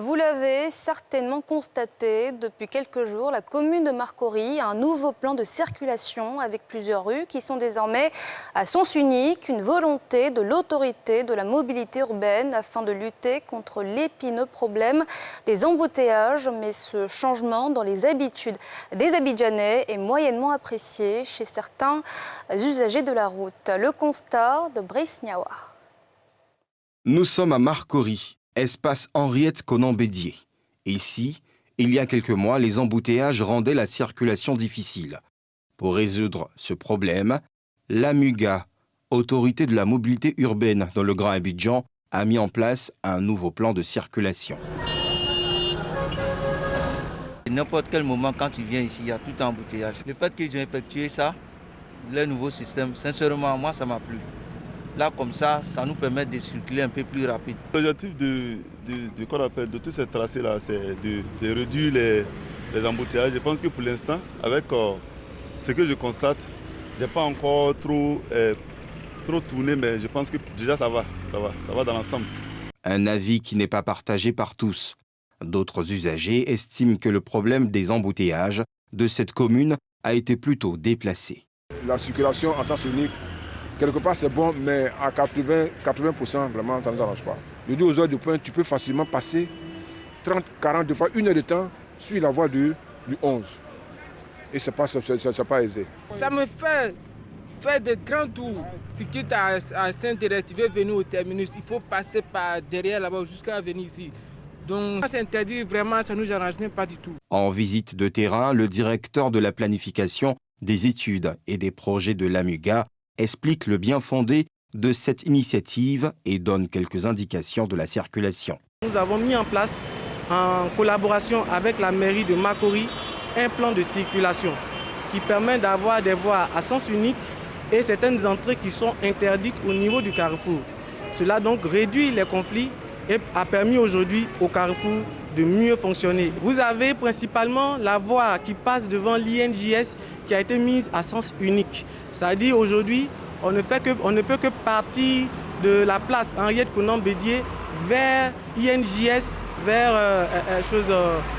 Vous l'avez certainement constaté, depuis quelques jours, la commune de Marcory a un nouveau plan de circulation avec plusieurs rues qui sont désormais à sens unique, une volonté de l'autorité de la mobilité urbaine afin de lutter contre l'épineux problème des embouteillages. Mais ce changement dans les habitudes des Abidjanais est moyennement apprécié chez certains usagers de la route. Le constat de Brice Niawa. Nous sommes à Marcory, espace Henriette Conan-Bédier. Ici, il y a quelques mois, les embouteillages rendaient la circulation difficile. Pour résoudre ce problème, l'AMUGA, autorité de la mobilité urbaine dans le Grand Abidjan, a mis en place un nouveau plan de circulation. N'importe quel moment, quand tu viens ici, il y a tout un embouteillage. Le fait qu'ils ont effectué ça, le nouveau système, sincèrement, moi, ça m'a plu. Là, comme ça nous permet de circuler un peu plus rapide. L'objectif de tous ces tracés-là, c'est de réduire les embouteillages. Je pense que pour l'instant, avec ce que je constate, je n'ai pas encore trop tourné, mais je pense que déjà ça va dans l'ensemble. Un avis qui n'est pas partagé par tous. D'autres usagers estiment que le problème des embouteillages de cette commune a été plutôt déplacé. La circulation en sens unique, quelque part c'est bon, mais à 80%, vraiment ça ne nous arrange pas. De 2 aux heures de pointe, tu peux facilement passer 30, 40 fois, 1 heure de temps sur la voie du 11. Et ce n'est pas aisé. Ça me fait faire de grands tours. Si tu es à Saint-Thérèse, tu veux venir au terminus, il faut passer par derrière là-bas jusqu'à venir ici. Donc c'est interdit, vraiment, ça ne nous arrange même pas du tout. En visite de terrain, le directeur de la planification, des études et des projets de l'AMUGA explique le bien fondé de cette initiative et donne quelques indications de la circulation. Nous avons mis en place, en collaboration avec la mairie de Marcory, un plan de circulation qui permet d'avoir des voies à sens unique et certaines entrées qui sont interdites au niveau du carrefour. Cela donc réduit les conflits et a permis aujourd'hui au carrefour de mieux fonctionner. Vous avez principalement la voie qui passe devant l'INJS qui a été mise à sens unique. C'est-à-dire aujourd'hui, on ne peut que partir de la place Henriette Conan-Bédier vers INJS, vers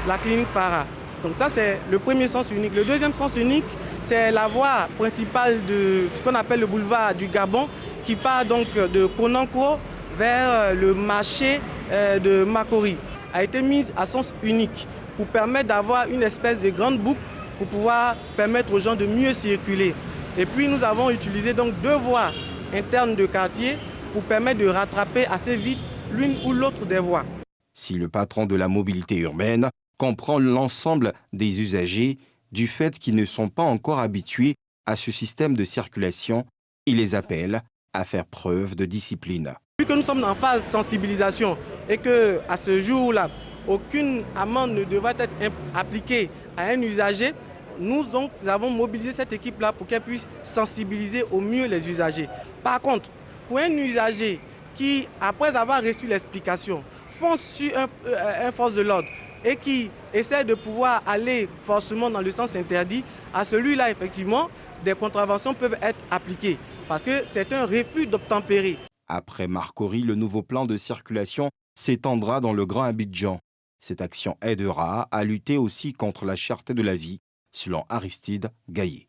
la clinique Farah. Donc ça, c'est le premier sens unique. Le deuxième sens unique, c'est la voie principale de ce qu'on appelle le boulevard du Gabon, qui part donc de Konanko vers le marché de Marcory. A été mise à sens unique pour permettre d'avoir une espèce de grande boucle pour pouvoir permettre aux gens de mieux circuler. Et puis nous avons utilisé donc 2 voies internes de quartier pour permettre de rattraper assez vite l'une ou l'autre des voies. Si le patron de la mobilité urbaine comprend l'ensemble des usagers du fait qu'ils ne sont pas encore habitués à ce système de circulation, il les appelle à faire preuve de discipline. Vu que nous sommes en phase sensibilisation et qu'à ce jour-là, aucune amende ne devrait être appliquée à un usager, nous avons mobilisé cette équipe-là pour qu'elle puisse sensibiliser au mieux les usagers. Par contre, pour un usager qui, après avoir reçu l'explication, fonce sur un force de l'ordre et qui essaie de pouvoir aller forcément dans le sens interdit, à celui-là, effectivement, des contraventions peuvent être appliquées parce que c'est un refus d'obtempérer. Après Marcory, le nouveau plan de circulation s'étendra dans le Grand Abidjan. Cette action aidera à lutter aussi contre la cherté de la vie, selon Aristide Gaillet.